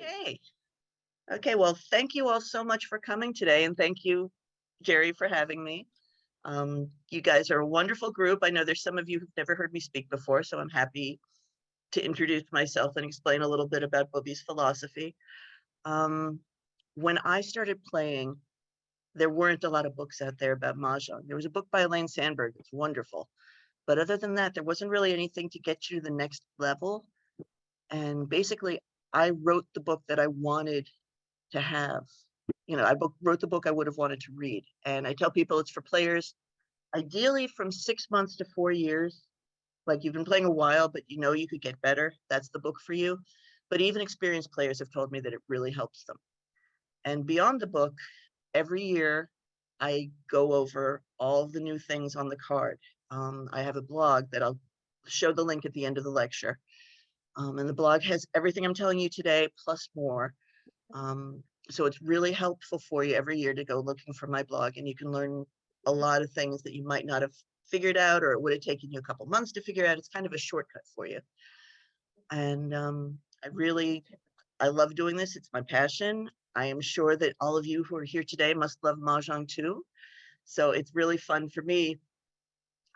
Okay. Okay. Well, thank you all so much for coming today. And thank you, Jerry, for having me. You guys are a wonderful group. I know there's some of you who've never heard me speak before, so I'm happy to introduce myself and explain a little bit about Bobby's philosophy. Um, when I started playing, there weren't a lot of books out there about Mahjong. There was a book by Elaine Sandberg. It's wonderful. But other than that, there wasn't really anything to get you to the next level. And basically, I wrote the book that I wanted to have. I wrote the book I would have wanted to read. And I tell people it's for players, ideally from 6 months to 4 years. Like you've been playing a while, but you know you could get better. That's the book for you. But even experienced players have told me that it really helps them. And beyond the book, every year I go over all of the new things on the card. I have a blog that I'll show the link at the end of the lecture. And the blog has everything I'm telling you today, plus more. So it's really helpful for you every year to go looking for my blog, and you can learn a lot of things that you might not have figured out, or it would have taken you a couple months to figure out. It's kind of a shortcut for you. And I love doing this. It's my passion. I am sure that all of you who are here today must love Mahjong too. So it's really fun for me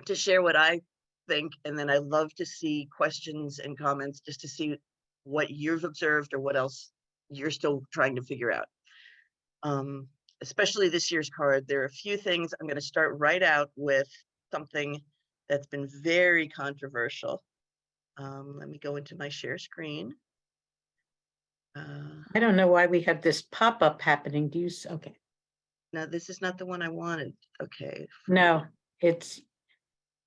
to share what I think. And then I love to see questions and comments just to see what you've observed or what else you're still trying to figure out. Especially this year's card, there are a few things. I'm going to start right out with something that's been very controversial. Let me go into my share screen. I don't know why we have this pop-up happening. Do you? Okay. No, this is not the one I wanted. Okay. No, it's.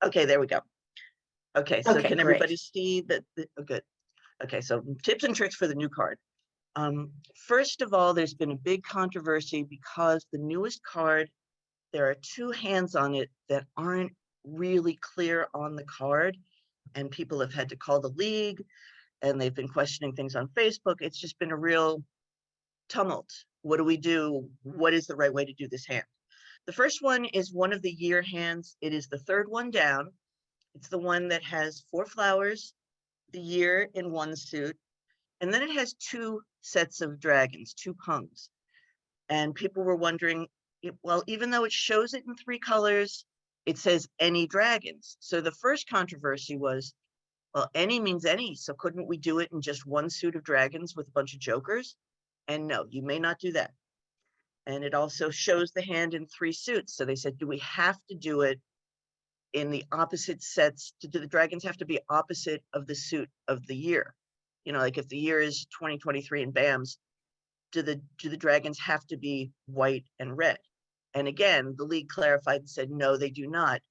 Okay, there we go. Okay, so okay, can great. everybody see that? Oh, good. Okay, so tips and tricks for the new card. First of all, there's been a big controversy because the newest card, there are two hands on it that aren't really clear on the card, and people have had to call the league, and they've been questioning things on Facebook. It's just been a real tumult. What do we do? What is the right way to do this hand? The first one is one of the year hands. It is the third one down. It's the one that has 4 flowers, the year in one suit, and then it has 2 sets of dragons, 2 pungs. And people were wondering, well, even though it shows it in 3 colors, it says any dragons. So the first controversy was, well, any means any. So couldn't we do it in just 1 suit of dragons with a bunch of jokers? And no, you may not do that. And it also shows the hand in 3 suits. So they said, do we have to do it in the opposite sets? Do the dragons have to be opposite of the suit of the year? Like if the year is 2023 in BAMs, do the dragons have to be white and red? And again, the league clarified and said, no, they do not.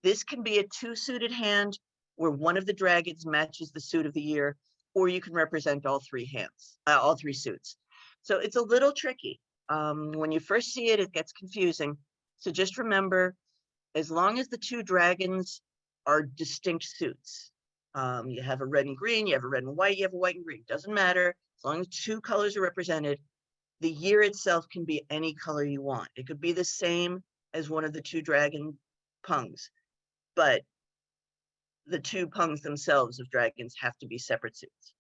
This can be a 2-suited hand where one of the dragons matches the suit of the year, or you can represent all 3 hands, all 3 suits. So it's a little tricky. When you first see it, it gets confusing. So just remember, as long as the 2 dragons are distinct suits, you have a red and green, you have a red and white, you have a white and green, doesn't matter. As long as 2 colors are represented, the year itself can be any color you want. It could be the same as one of the 2 dragon pungs, but the 2 pungs themselves of dragons have to be separate suits.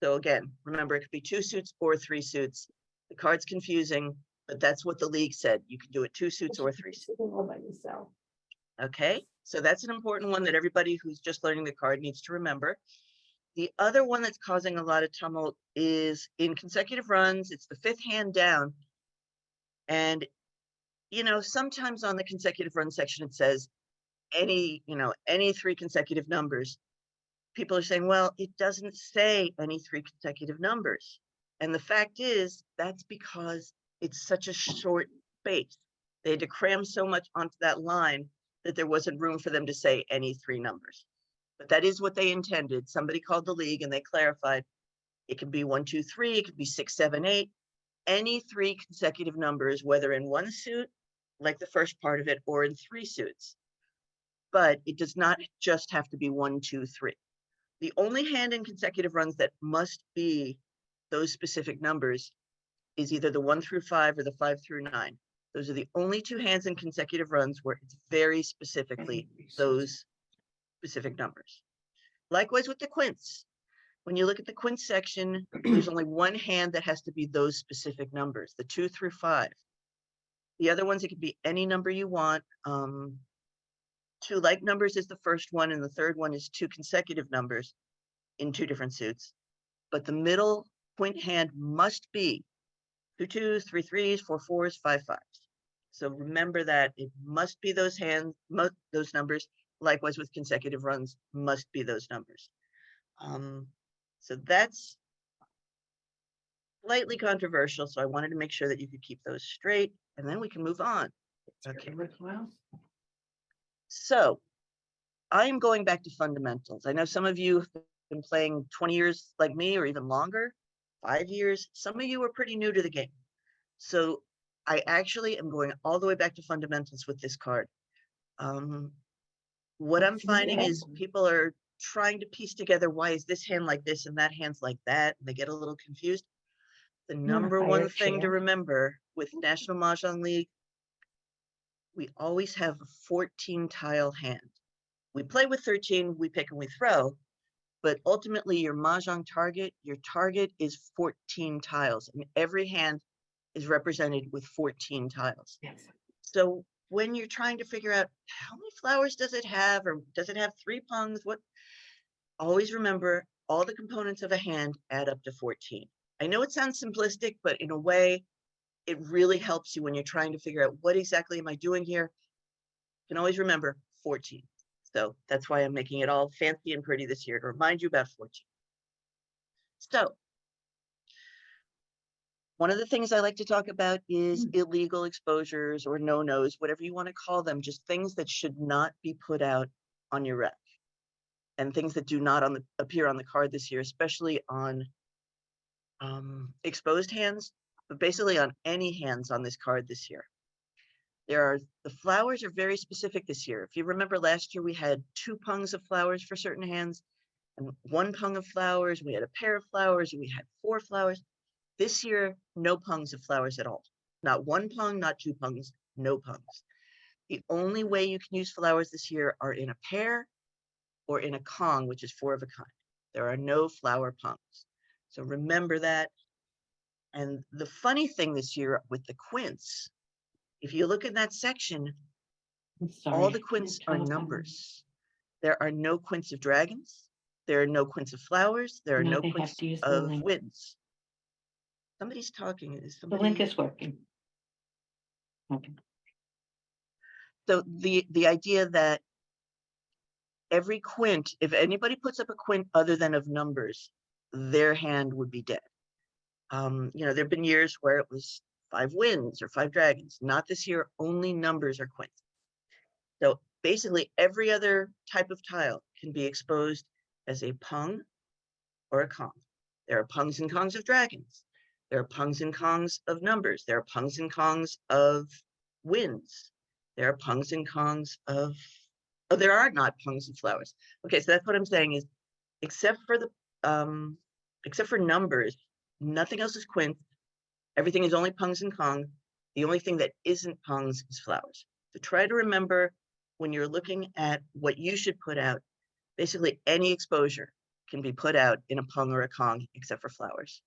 So again, remember, it could be 2 suits or 3 suits. The card's confusing, but that's what the league said. You can do it 2 suits or 3 suits. Okay, so that's an important one that everybody who's just learning the card needs to remember. The other one that's causing a lot of tumult is in consecutive runs. It's the 5th hand down. And, sometimes on the consecutive run section, it says any 3 consecutive numbers. People are saying, well, it doesn't say any 3 consecutive numbers. And the fact is, that's because it's such a short space. They had to cram so much onto that line that there wasn't room for them to say any 3 numbers. But that is what they intended. Somebody called the league and they clarified it could be 1, 2, 3, it could be 6, 7, 8, any 3 consecutive numbers, whether in 1 suit, like the first part of it, or in 3 suits. But it does not just have to be 1, 2, 3. The only hand in consecutive runs that must be those specific numbers is either the 1 through 5 or the 5 through 9. Those are the only 2 hands in consecutive runs where it's very specifically those specific numbers. Likewise with the quints. When you look at the quint section, there's only one hand that has to be those specific numbers, the 2 through 5. The other ones, it could be any number you want. 2 like numbers is the first one, and the third one is 2 consecutive numbers in 2 different suits. But the middle quint hand must be 2 2s, 3 3s, 4 4s, 5 5s. So remember that it must be those those numbers. Likewise with consecutive runs, must be those numbers. So that's slightly controversial. So I wanted to make sure that you could keep those straight, and then we can move on. Okay. So I'm going back to fundamentals. I know some of you have been playing 20 years like me, or even longer, 5 years. Some of you are pretty new to the game. So I actually am going all the way back to fundamentals with this card. What I'm finding is people are trying to piece together, why is this hand like this and that hand's like that? And they get a little confused. The number one thing to remember with National Mahjong League, we always have a 14 tile hand. We play with 13, we pick and we throw, but ultimately your Mahjong target, your target is 14 tiles, and every hand is represented with 14 tiles. Yes. So when you're trying to figure out how many flowers does it have, or does it have 3 pungs, always remember all the components of a hand add up to 14. I know it sounds simplistic, but in a way, it really helps you when you're trying to figure out what exactly am I doing here. You can always remember 14. So that's why I'm making it all fancy and pretty this year, to remind you about 14. So one of the things I like to talk about is illegal exposures or no-nos, whatever you want to call them, just things that should not be put out on your rec, and things that do not appear on the card this year, especially on exposed hands, but basically on any hands on this card this year. The flowers are very specific this year. If you remember last year, we had 2 pungs of flowers for certain hands and 1 pung of flowers. We had a pair of flowers and we had 4 flowers. This year, no pungs of flowers at all. Not 1 pung, not 2 pungs, no pungs. The only way you can use flowers this year are in a pair or in a Kong, which is 4 of a kind. There are no flower pungs. So remember that. And the funny thing this year with the quints, if you look in that section, all the quints are numbers. There are no quints of dragons. There are no quints of flowers. There are no quints of winds. Somebody's talking. Is somebody... The link is working. Okay. So the idea that every quint, if anybody puts up a quint other than of numbers, their hand would be dead. You know, there have been years where it was 5 winds or 5 dragons. Not this year, only numbers are quints. So basically every other type of tile can be exposed as a pung or a Kong. There are pungs and Kongs of dragons. There are pungs and Kongs of numbers. There are pungs and Kongs of winds. There are pungs and Kongs of, oh, there are not pungs of flowers. Okay, so that's what I'm saying is, except for numbers, nothing else is quint. Everything is only pungs and Kong. The only thing that isn't pungs is flowers. So try to remember when you're looking at what you should put out, basically any exposure can be put out in a pung or a Kong except for flowers.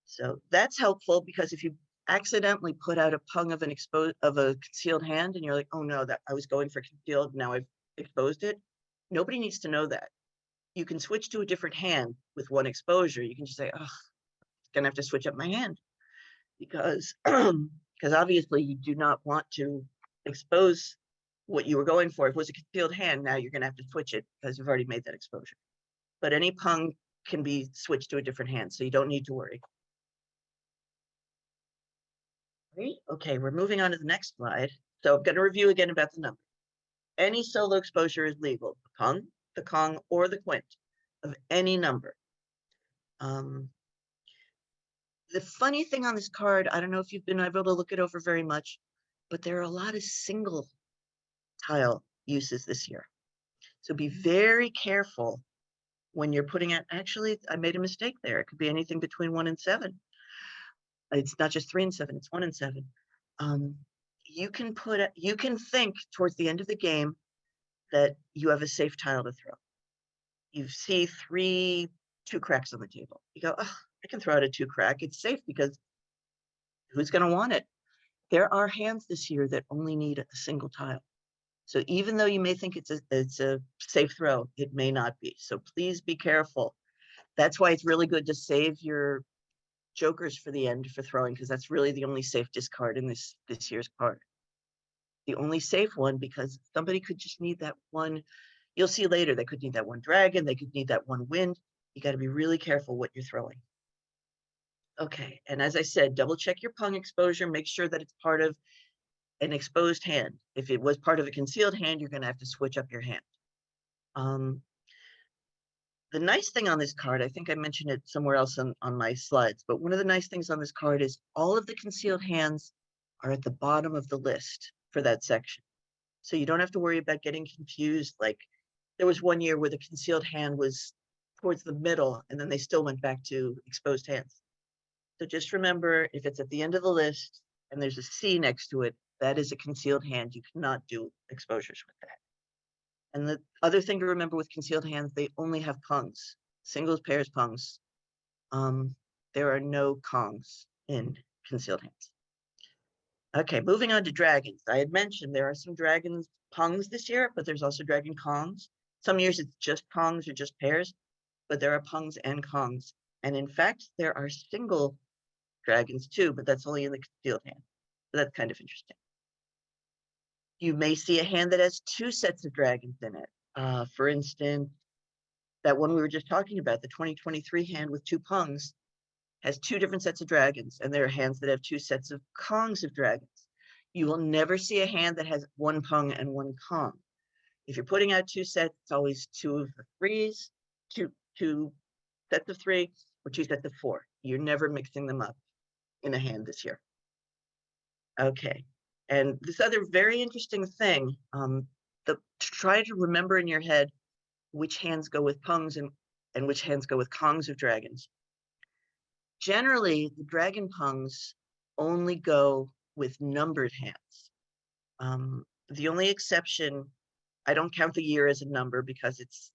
So that's helpful, because if you accidentally put out a pung of a concealed hand and you're like, oh no, that I was going for concealed, now I've exposed it. Nobody needs to know that. You can switch to a different hand with 1 exposure. You can just say, oh, I'm gonna have to switch up my hand, because obviously you do not want to expose what you were going for. If it was a concealed hand, now you're gonna have to switch it because you've already made that exposure. But any pung can be switched to a different hand, so you don't need to worry. Great. Okay, we're moving on to the next slide. So I'm going to review again about the number. Any solo exposure is legal, the pung, the Kong, or the quint of any number. The funny thing on this card, I don't know if you've been able to look it over very much, but there are a lot of single tile uses this year. So be very careful when you're putting out, actually, I made a mistake there. It could be anything between 1 and 7. It's not just 3 and 7, it's 1 and 7. You can think towards the end of the game that you have a safe tile to throw. You see 3 two cracks on the table. You go, oh, I can throw out a two crack. It's safe because who's going to want it? There are hands this year that only need a single tile. So even though you may think it's a safe throw, it may not be. So please be careful. That's why it's really good to save your jokers for the end for throwing, because that's really the only safe discard in this year's card. The only safe one, because somebody could just need that one. You'll see later, they could need that one dragon, they could need that one wind. You got to be really careful what you're throwing. Okay, and as I said, double check your pung exposure, make sure that it's part of an exposed hand. If it was part of a concealed hand, you're going to have to switch up your hand. The nice thing on this card, I think I mentioned it somewhere else on my slides, but one of the nice things on this card is all of the concealed hands are at the bottom of the list for that section. So you don't have to worry about getting confused. Like there was one year where the concealed hand was towards the middle and then they still went back to exposed hands. So just remember, if it's at the end of the list and there's a C next to it, that is a concealed hand. You cannot do exposures with that. And the other thing to remember with concealed hands, they only have pungs, singles, pairs, pungs. There are no kongs in concealed hands. Okay, moving on to dragons. I had mentioned there are some dragons pungs this year, but there's also dragon kongs. Some years it's just kongs or just pairs, but there are pungs and kongs. And in fact, there are single dragons too, but that's only in the concealed hand. So that's kind of interesting. You may see a hand that has two sets of dragons in it. For instance, that one we were just talking about, the 2023 hand with two pungs, has two different sets of dragons, and there are hands that have two sets of kongs of dragons. You will never see a hand that has one pung and one kong. If you're putting out two sets, it's always two of the threes, two sets of three, or two sets of four. You're never mixing them up in a hand this year. Okay. And this other very interesting thing, try to remember in your head which hands go with pungs and which hands go with kongs of dragons. Generally, the dragon pungs only go with numbered hands. The only exception, I don't count the year as a number because it's,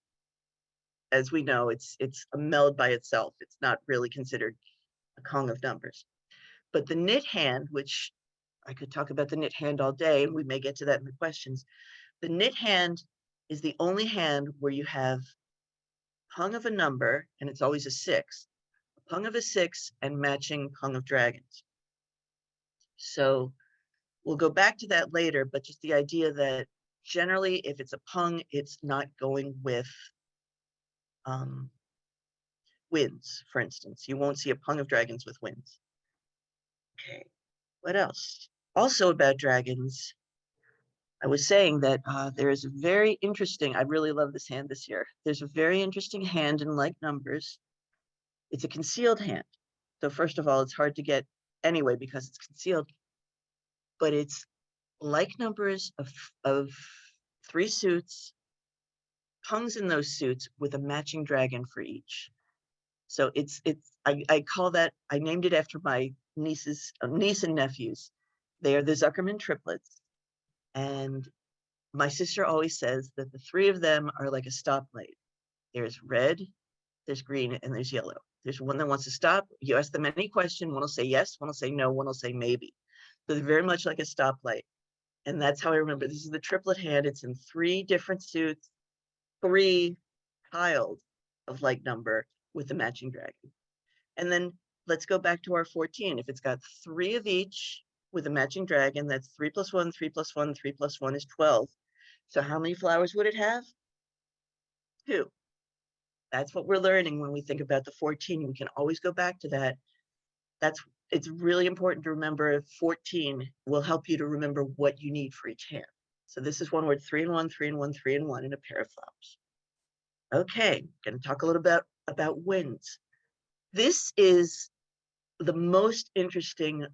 as we know, it's a meld by itself. It's not really considered a kong of numbers. But the knit hand, which I could talk about the knit hand all day, and we may get to that in the questions. The knit hand is the only hand where you have pung of a number, and it's always a 6, a pung of a 6, and matching pung of dragons. So we'll go back to that later, but just the idea that generally, if it's a pung, it's not going with winds, for instance. You won't see a pung of dragons with winds. Okay, what else? Also about dragons, I was saying that there is a very interesting, I really love this hand this year. There's a very interesting hand in like numbers. It's a concealed hand. So first of all, it's hard to get anyway because it's concealed, but it's like numbers of 3 suits, pungs in those suits with a matching dragon for each. So I call that, I named it after my niece and nephews. They are the Zuckerman triplets. And my sister always says that the 3 of them are like a stoplight. There's red, there's green, and there's yellow. There's one that wants to stop. You ask them any question, one will say yes, one will say no, one will say maybe. So they're very much like a stoplight. And that's how I remember. This is the triplet hand. It's in 3 different suits, 3 tiled of like number with the matching dragon. And then let's go back to our 14. If it's got 3 of each with a matching dragon, that's 3 plus 1, 3 plus 1, 3 plus 1 is 12. So how many flowers would it have? 2. That's what we're learning when we think about the 14. We can always go back to that. It's really important to remember 14 will help you to remember what you need for each hand. So this is one word, 3 and 1, 3 and 1, 3 and 1 in a pair of flowers. Okay, going to talk a little bit about winds. This is the most interesting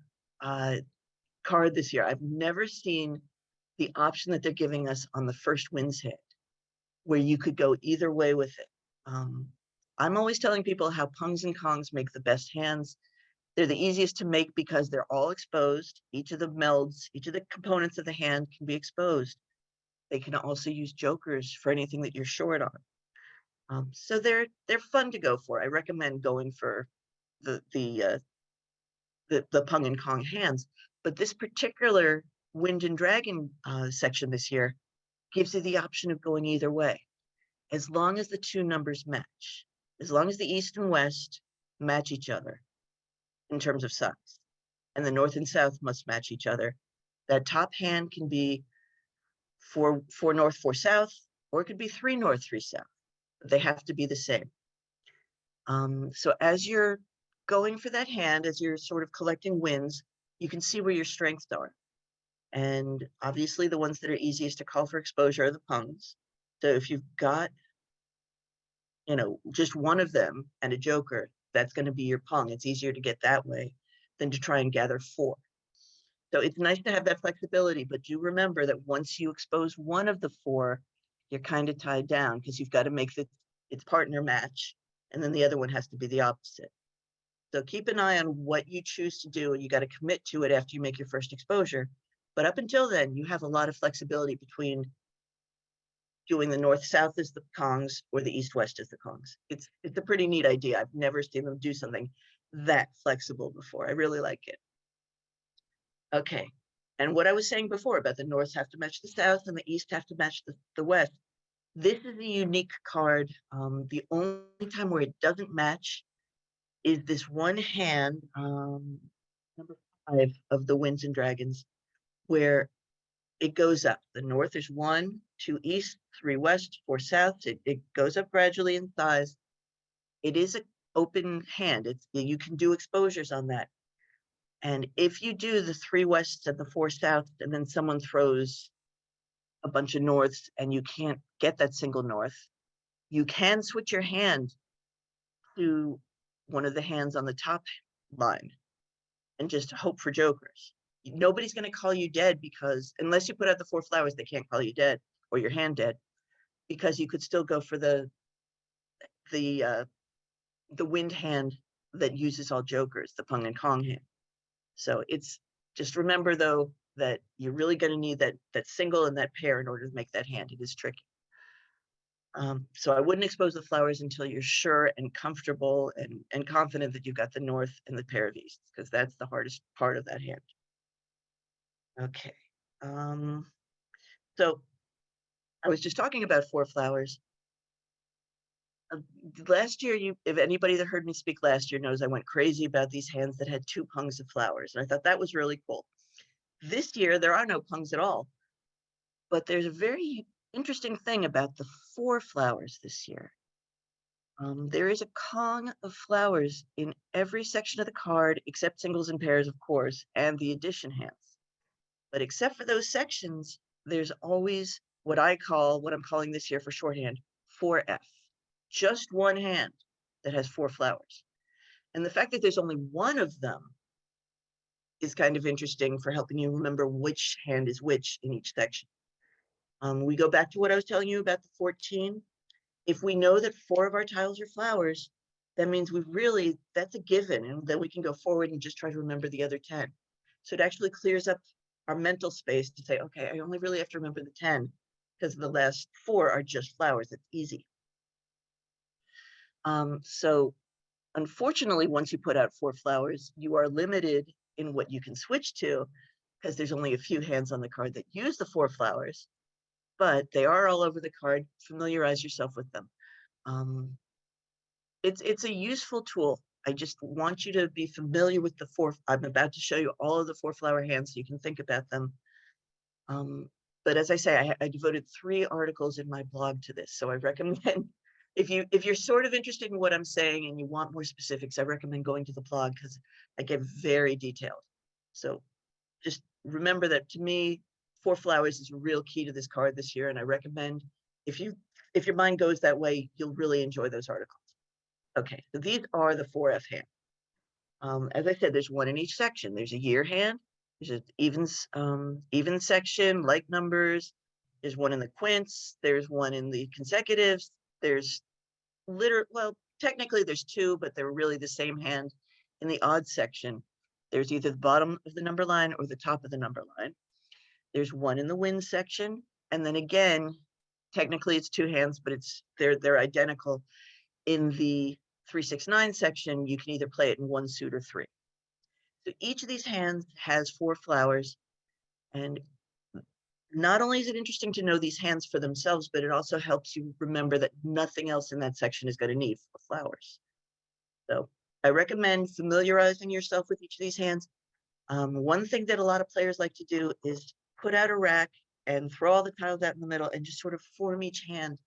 card this year. I've never seen the option that they're giving us on the first winds hand, where you could go either way with it. I'm always telling people how pungs and kongs make the best hands. They're the easiest to make because they're all exposed. Each of the melds, each of the components of the hand can be exposed. They can also use jokers for anything that you're short So they're fun to go for. I recommend going for the Pung and Kong hands. But this particular Wind and Dragon section this year gives you the option of going either way, as long as the two numbers match, as long as the East and West match each other in terms of size, and the North and South must match each other. That top hand can be four North, 4 South, or it could be 3 North, 3 South. They have to be the same. So as you're going for that hand, as you're sort of collecting wins, you can see where your strengths are. And obviously the ones that are easiest to call for exposure are the pungs. So if you've got, just one of them and a joker, that's going to be your pung. It's easier to get that way than to try and gather 4. So it's nice to have that flexibility, but do remember that once you expose one of the 4, you're kind of tied down because you've got to make its partner match, and then the other one has to be the opposite. So keep an eye on what you choose to do, and you got to commit to it after you make your first exposure. But up until then, you have a lot of flexibility between doing the North-South as the Kongs or the East-West as the Kongs. It's a pretty neat idea. I've never seen them do something that flexible before. I really like it. Okay. And what I was saying before about the North have to match the South and the East have to match the West. This is a unique card. The only time where it doesn't match is this one hand, number 5 of the Winds and Dragons, where it goes up. The North is 1, 2 East, 3 West, 4 South. It goes up gradually in size. It is an open hand. You can do exposures on that. And if you do the 3 Wests and the 4 Souths, and then someone throws a bunch of Norths and you can't get that single North, you can switch your hand to one of the hands on the top line and just hope for jokers. Nobody's going to call you dead because unless you put out the 4 flowers, they can't call you dead or your hand dead, because you could still go for the wind hand that uses all jokers, the Pung and Kong hand. So it's just remember though that you're really going to need that single and that pair in order to make that hand. It is tricky. So I wouldn't expose the flowers until you're sure and comfortable and confident that you've got the North and the pair of Easts, because that's the hardest part of that hand. Okay. So I was just talking about 4 flowers. Last year, if anybody that heard me speak last year knows I went crazy about these hands that had 2 pungs of flowers, and I thought that was really cool. This year, there are no pungs at all, but there's a very interesting thing about the 4 flowers this year. There is a Kong of flowers in every section of the card, except singles and pairs, of course, and the addition hands. But except for those sections, there's always what I'm calling this year for shorthand, 4F. Just one hand that has 4 flowers. And the fact that there's only one of them is kind of interesting for helping you remember which hand is which in each section. We go back to what I was telling you about the 14. If we know that 4 of our tiles are flowers, that means that's a given, and then we can go forward and just try to remember the other 10. So it actually clears up our mental space to say, okay, I only really have to remember the 10 because the last 4 are just flowers. It's easy. So unfortunately, once you put out 4 flowers, you are limited in what you can switch to because there's only a few hands on the card that use the 4 flowers, but they are all over the card. Familiarize yourself with them. It's a useful tool. I just want you to be familiar with the 4. I'm about to show you all of the 4 flower hands so you can think about them. But as I say, I devoted 3 articles in my blog to this. So I recommend if you're sort of interested in what I'm saying and you want more specifics, I recommend going to the blog because I get very detailed. So just remember that to me, 4 flowers is a real key to this card this year. And I recommend if your mind goes that way, you'll really enjoy those articles. Okay, so these are the 4F hands. As I said, there's one in each section. There's a year hand, there's an even section, like numbers. There's one in the quints. There's one in the consecutives. There's technically there's 2, but they're really the same hand. In the odd section, there's either the bottom of the number line or the top of the number line. There's one in the win section. And then again, technically it's two hands, but they're identical. In the 3-6-9 section, you can either play it in one suit or three. So each of these hands has 4 flowers, and not only is it interesting to know these hands for themselves, but it also helps you remember that nothing else in that section is going to need 4 flowers. So I recommend familiarizing yourself with each of these hands. One thing that a lot of players like to do is put out a rack and throw all the tiles out in the middle and just sort of form each hand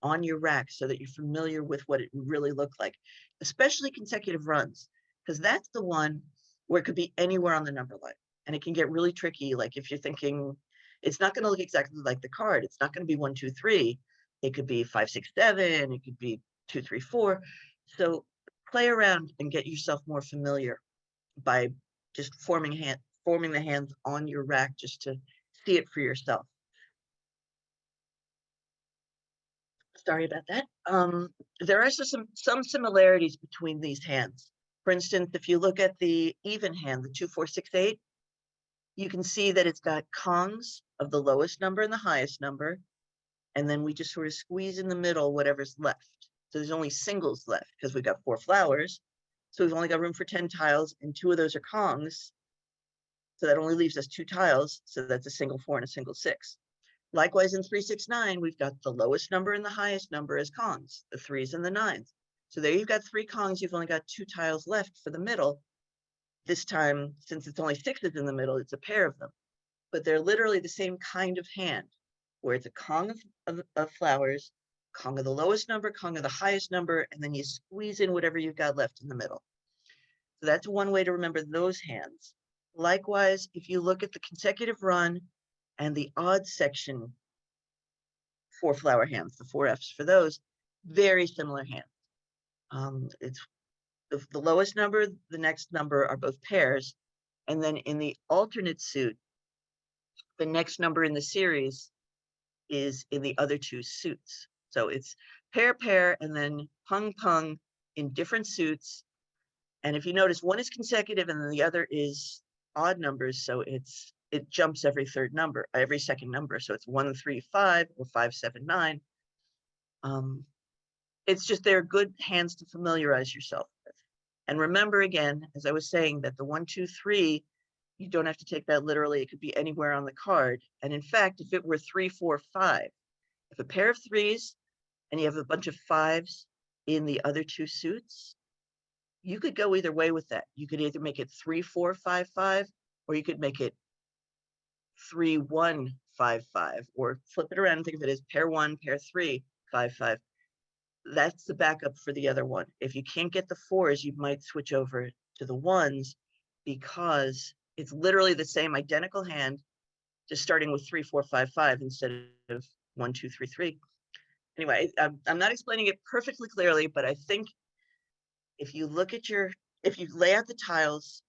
on your rack so that you're familiar with what it really looked like, especially consecutive runs, because that's the one where it could be anywhere on the number line. And it can get really tricky. Like if you're thinking, it's not going to look exactly like the card. It's not going to be 1, 2, 3. It could be 5, 6, 7. It could be 2, 3, 4. So play around and get yourself more familiar by just forming the hands on your rack just to see it for yourself. Sorry about that. There are some similarities between these hands. For instance, if you look at the even hand, the 2, 4, 6, 8, you can see that it's got Kongs of the lowest number and the highest number. And then we just sort of squeeze in the middle whatever's left. So there's only singles left because we've got 4 flowers. So we've only got room for 10 tiles, and 2 of those are Kongs. So that only leaves us 2 tiles. So that's a single 4 and a single 6. Likewise, in 3-6-9, we've got the lowest number and the highest number as Kongs, the 3s and the 9s. So there you've got 3 Kongs. You've only got 2 tiles left for the middle. This time, since it's only 6s in the middle, it's a pair of them. But they're literally the same kind of hand, where it's a Kong of flowers, Kong of the lowest number, Kong of the highest number, and then you squeeze in whatever you've got left in the middle. So that's one way to remember those hands. Likewise, if you look at the consecutive run and the odd section 4 flower hands, the 4 Fs for those, very similar hands. It's the lowest number, the next number are both pairs. And then in the alternate suit, the next number in the series is in the other 2 suits. So it's pair, pair, and then pung, pung in different suits. And if you notice, one is consecutive and then the other is odd numbers. So it jumps every second number. So it's 1, 3, 5 or 5, 7, 9. It's just they're good hands to familiarize yourself with. And remember again, as I was saying, that the 1, 2, 3, you don't have to take that literally. It could be anywhere on the card. And in fact, if it were 3, 4, 5, if a pair of 3s and you have a bunch of 5s in the other 2 suits, you could go either way with that. You could either make it 3, 4, 5, 5, or you could make it 3, 1, 5, 5, or flip it around and think of it as pair 1, pair 3, 5, 5. That's the backup for the other one. If you can't get the 4s, you might switch over to the 1s because it's literally the same identical hand, just starting with 3, 4, 5, 5 instead of 1, 2, 3, 3. Anyway, I'm not explaining it perfectly clearly, but I think if you lay out the tiles,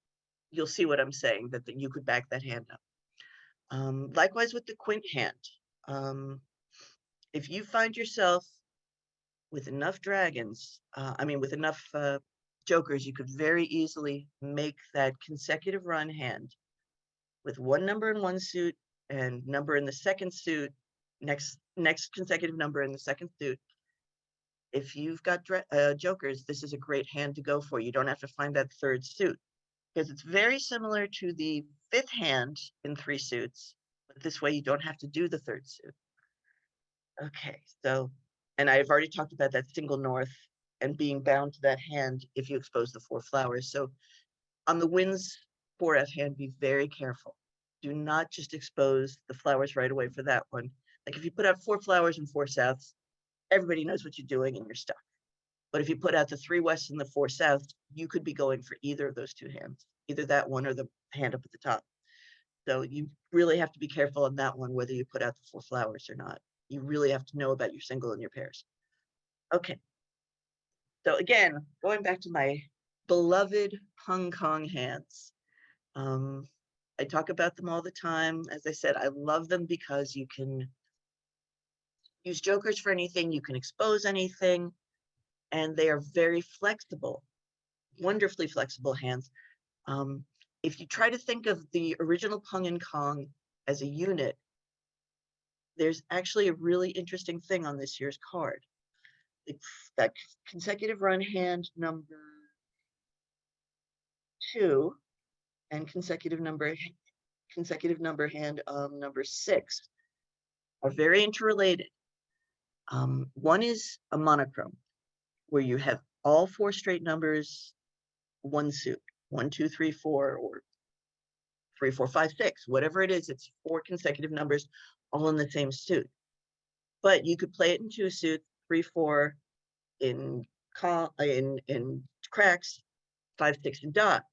you'll see what I'm saying, that you could back that hand up. Likewise with the quint hand. If you find yourself with enough dragons, with enough jokers, you could very easily make that consecutive run hand with one number in one suit and number in the second suit, next consecutive number in the second suit. If you've got jokers, this is a great hand to go for. You don't have to find that third suit because it's very similar to the 5th hand in 3 suits, but this way you don't have to do the third suit. Okay, so, and I've already talked about that single north and being bound to that hand if you expose the 4 flowers. So on the winds 4F hand, be very careful. Do not just expose the flowers right away for that one. Like if you put out 4 flowers and 4 souths, everybody knows what you're doing and you're stuck. But if you put out the 3 west and the 4 south, you could be going for either of those 2 hands, either that one or the hand up at the top. So you really have to be careful on that one, whether you put out the 4 flowers or not. You really have to know about your single and your pairs. Okay. So again, going back to my beloved Hong Kong hands. I talk about them all the time. As I said, I love them because you can use jokers for anything, you can expose anything, and they are very flexible, wonderfully flexible hands. If you try to think of the original Pung and Kong as a unit, there's actually a really interesting thing on this year's card. It's that consecutive run hand number 2 and consecutive number hand number 6 are very interrelated. One is a monochrome, where you have all 4 straight numbers, one suit, 1, 2, 3, 4, or 3, 4, 5, 6, whatever it is, it's 4 consecutive numbers all in the same suit. But you could play it in 2 suits, 3, 4 in cracks, 5, 6 in dot.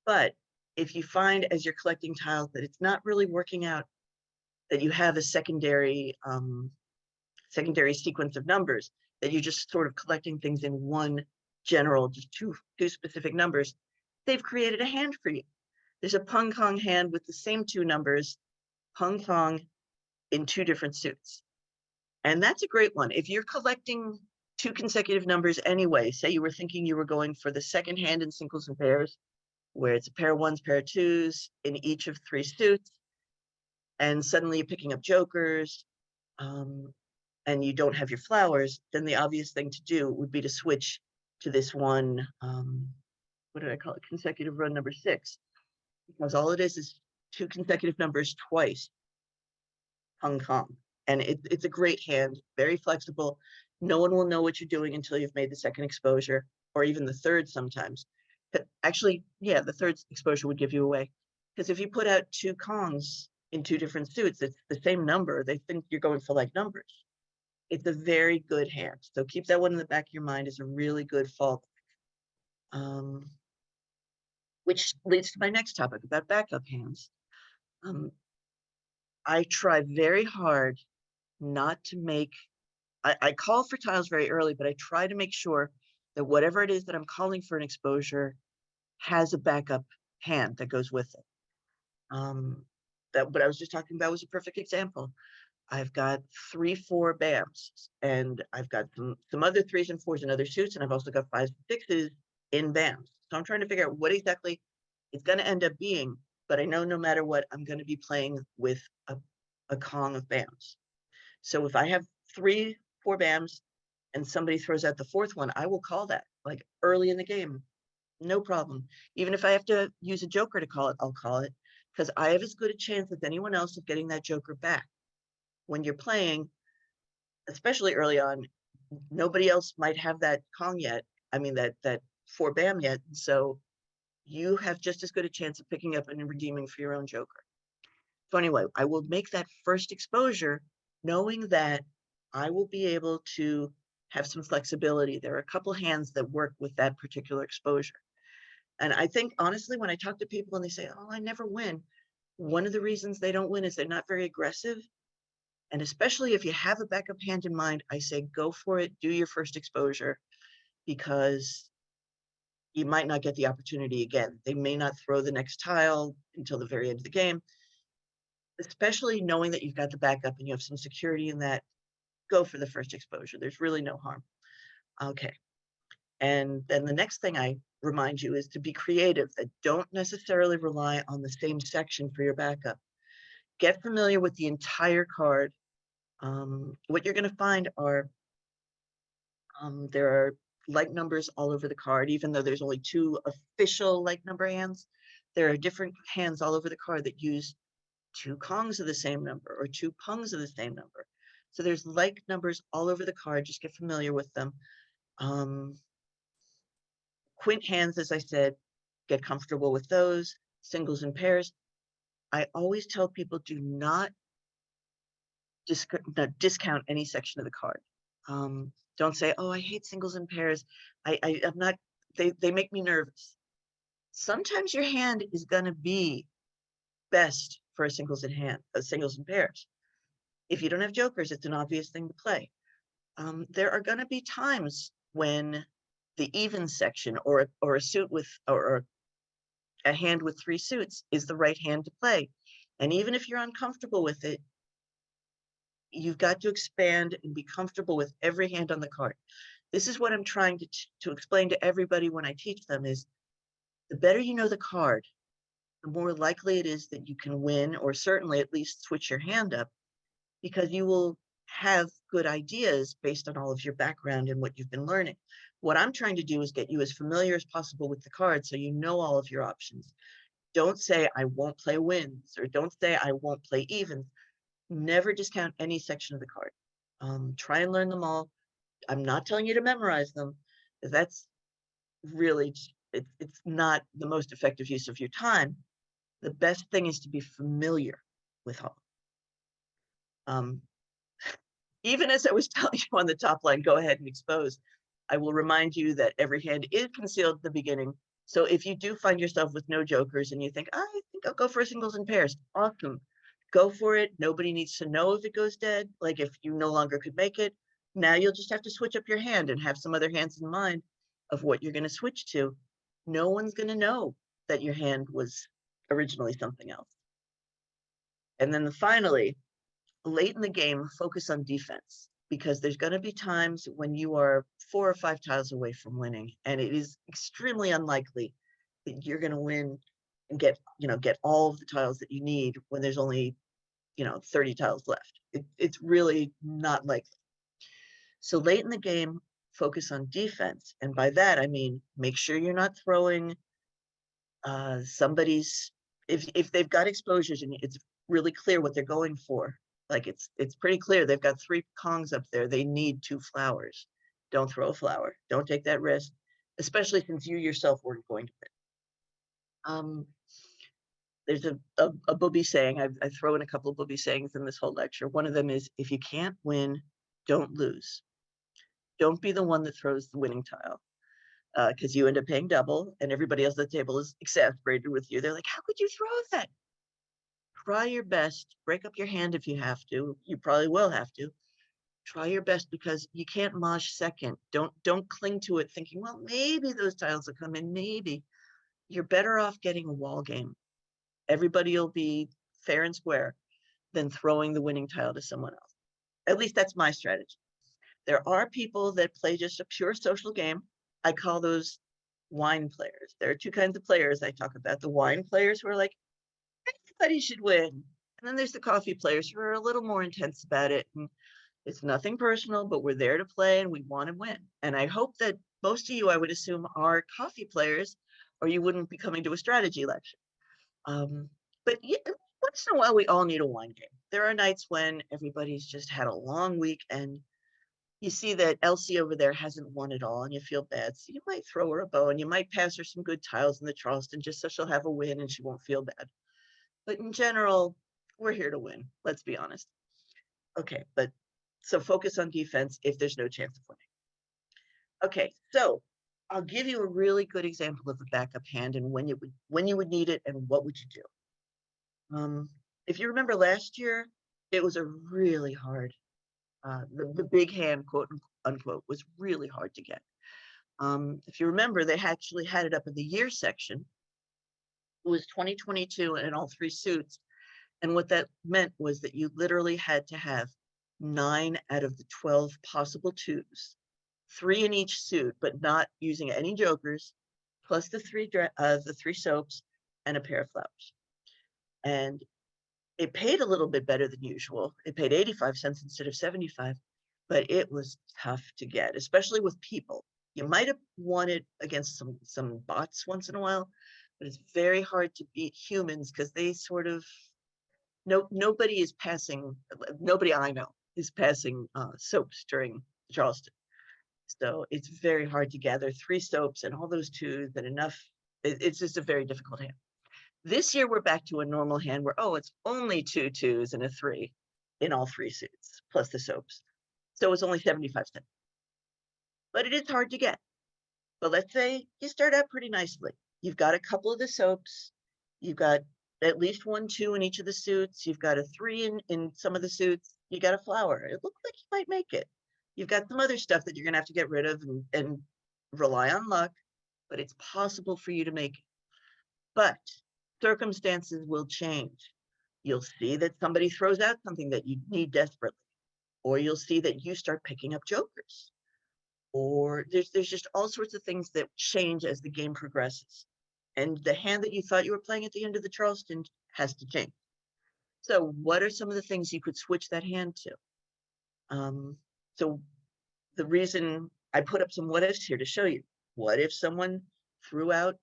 But if you find as you're collecting tiles that it's not really working out, that you have a secondary sequence of numbers, that you're just sort of collecting things in one general, just two specific numbers, they've created a hand for you. There's a Pung Kong hand with the same 2 numbers, Pung Kong, in 2 different suits. And that's a great one. If you're collecting 2 consecutive numbers anyway, say you were thinking you were going for the second hand in singles and pairs, where it's a pair of 1s, pair of 2s in each of 3 suits, and suddenly you're picking up jokers, and you don't have your flowers, then the obvious thing to do would be to switch to this one, what did I call it? Consecutive run number 6, because all it is 2 consecutive numbers twice, Hong Kong. And it's a great hand, very flexible. No one will know what you're doing until you've made the second exposure, or even the third sometimes. But actually, yeah, the third exposure would give you away. Because if you put out 2 Kongs in 2 different suits, it's the same number. They think you're going for like numbers. It's a very good hand. So keep that one in the back of your mind as a really good fall. Which leads to my next topic about backup hands. I try very hard not to make, I call for tiles very early, but I try to make sure that whatever it is that I'm calling for an exposure has a backup hand that goes with it. That what I was just talking about was a perfect example. I've got 3, 4 BAMs, and I've got some other 3s and 4s in other suits, and I've also got 5s and 6s in BAMs. So I'm trying to figure out what exactly it's going to end up being, but I know no matter what, I'm going to be playing with a Kong of BAMs. So if I have 3, 4 BAMs and somebody throws out the 4th one, I will call that like early in the game. No problem. Even if I have to use a joker to call it, I'll call it, because I have as good a chance as anyone else of getting that joker back. When you're playing, especially early on, nobody else might have that Kong yet. I mean, that 4 BAM yet. So you have just as good a chance of picking up and redeeming for your own joker. So anyway, I will make that first exposure knowing that I will be able to have some flexibility. There are a couple hands that work with that particular exposure. And I think, honestly, when I talk to people and they say, oh, I never win, one of the reasons they don't win is they're not very aggressive. And especially if you have a backup hand in mind, I say, go for it, do your first exposure, because you might not get the opportunity again. They may not throw the next tile until the very end of the game. Especially knowing that you've got the backup and you have some security in that, go for the first exposure. There's really no harm. Okay. And then the next thing I remind you is to be creative, that don't necessarily rely on the same section for your backup. Get familiar with the entire card. What you're going to find are there are like numbers all over the card, even though there's only 2 official like number hands. There are different hands all over the card that use 2 Kongs of the same number or 2 Pungs of the same number. So there's like numbers all over the card. Just get familiar with them. Quint hands, as I said, get comfortable with those. Singles and pairs. I always tell people, do not discount any section of the card. Don't say, oh, I hate singles and pairs. I'm not, they make me nervous. Sometimes your hand is going to be best for a singles and pairs. If you don't have jokers, it's an obvious thing to play. There are going to be times when the even section or a suit with or a hand with 3 suits is the right hand to play. And even if you're uncomfortable with it, you've got to expand and be comfortable with every hand on the card. This is what I'm trying to explain to everybody when I teach them is the better you know the card, the more likely it is that you can win, or certainly at least switch your hand up because you will have good ideas based on all of your background and what you've been learning. What I'm trying to do is get you as familiar as possible with the cards so you know all of your options. Don't say, I won't play wins, or don't say, I won't play evens. Never discount any section of the card. Try and learn them all. I'm not telling you to memorize them. That's really, it's not the most effective use of your time. The best thing is to be familiar with all. Even as I was telling you on the top line, go ahead and expose, I will remind you that every hand is concealed at the beginning. So if you do find yourself with no jokers and you think, I think I'll go for singles and pairs, awesome. Go for it. Nobody needs to know if it goes dead. Like if you no longer could make it, now you'll just have to switch up your hand and have some other hands in mind of what you're going to switch to. No one's going to know that your hand was originally something else. And then finally, late in the game, focus on defense, because there's going to be times when you are 4 or 5 tiles away from winning, and it is extremely unlikely that you're going to win and get all of the tiles that you need when there's only 30 tiles left. It's really not likely. So late in the game, focus on defense, and by that I mean make sure you're not throwing somebody's, if they've got exposures and it's really clear what they're going for. Like it's pretty clear they've got 3 Kongs up there. They need 2 flowers. Don't throw a flower. Don't take that risk, especially since you yourself weren't going to win. There's a booby saying. I throw in a couple of booby sayings in this whole lecture. One of them is, if you can't win, don't lose. Don't be the one that throws the winning tile, because you end up paying double, and everybody else at the table is exasperated with you. They're like, how could you throw that? Try your best. Break up your hand if you have to. You probably will have to. Try your best, because you can't Maj second. Don't cling to it thinking, well, maybe those tiles will come in, maybe. You're better off getting a wall game. Everybody will be fair and square than throwing the winning tile to someone else. At least that's my strategy. There are people that play just a pure social game. I call those wine players. There are 2 kinds of players I talk about. The wine players who are like, everybody should win. And then there's the coffee players who are a little more intense about it. And it's nothing personal, but we're there to play and we want to win. And I hope that most of you, I would assume, are coffee players, or you wouldn't be coming to a strategy lecture. But yeah, once in a while, we all need a wine game. There are nights when everybody's just had a long week and you see that Elsie over there hasn't won it all and you feel bad. So you might throw her a bone. You might pass her some good tiles in the Charleston just so she'll have a win and she won't feel bad. But in general, we're here to win. Let's be honest. Okay, but so focus on defense if there's no chance of winning. Okay, so I'll give you a really good example of a backup hand and when you would need it and what would you do. If you remember last year, it was a really hard, the big hand, quote unquote, was really hard to get. If you remember, they actually had it up in the year section. It was 2022 and all 3 suits. And what that meant was that you literally had to have 9 out of the 12 possible 2s, 3 in each suit, but not using any jokers, plus the 3 soaps and a pair of flowers. And it paid a little bit better than usual. It paid 85 cents instead of 75, but it was tough to get, especially with people. You might have won it against some bots once in a while, but it's very hard to beat humans because they sort of, nobody I know is passing soaps during Charleston. So it's very hard to gather 3 soaps and all those 2s and enough. It's just a very difficult hand. This year, we're back to a normal hand where, it's only 2 2s and a 3 in all 3 suits, plus the soaps. So it's only 75 cents. But it is hard to get. But let's say you start out pretty nicely. You've got a couple of the soaps. You've got at least 1 2 in each of the suits. You've got a 3 in some of the suits. You got a flower. It looks like you might make it. You've got some other stuff that you're going to have to get rid of and rely on luck. But it's possible for you to make it. But circumstances will change. You'll see that somebody throws out something that you need desperately, or you'll see that you start picking up jokers, or there's just all sorts of things that change as the game progresses. And the hand that you thought you were playing at the end of the Charleston has to change. So what are some of the things you could switch that hand to? So the reason I put up some what ifs here to show you, what if someone threw out